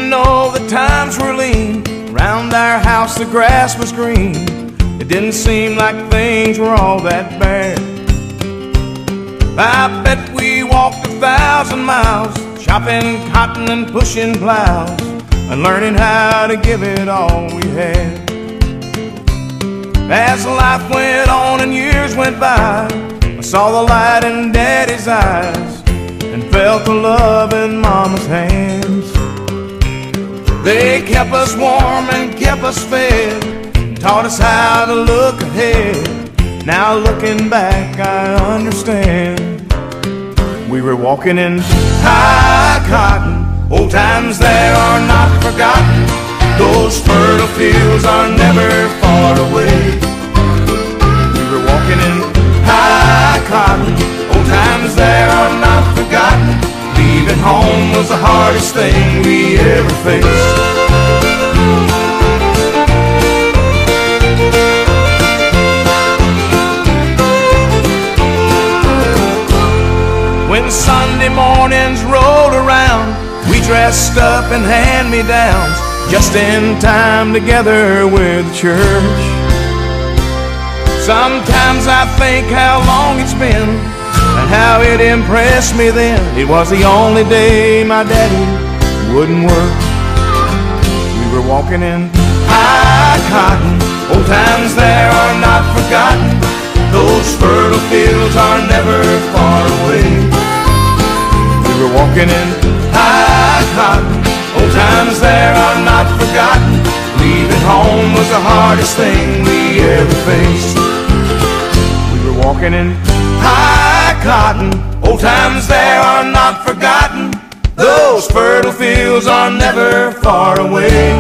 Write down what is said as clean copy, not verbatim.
Even though the times were lean, around our house the grass was green, it didn't seem like things were all that bad. I bet we walked 1,000 miles, chopping cotton and pushing plows, and learning how to give it all we had. As life went on and years went by, I saw the light in Daddy's eyes and felt the love in Mama's hands. They kept us warm and kept us fed, and taught us how to look ahead. Now looking back I understand. We were walking in high cotton, old times there are not forgotten. Those fertile fields are never far away. We were walking in high cotton, old times there are not forgotten. Leaving home was the hardest thing we ever faced. When Sunday mornings rolled around, we dressed up in hand-me-downs, just in time together with the church. Sometimes I think how long it's been and how it impressed me then. It was the only day my daddy wouldn't work. We were walking in high cotton, old times there are not forgotten. Those fertile fields are never far away. We were walking in high cotton, old times there are not forgotten. Leaving home was the hardest thing we ever faced. We were walking in high cotton, old times there are not forgotten. Those fertile fields are never far away.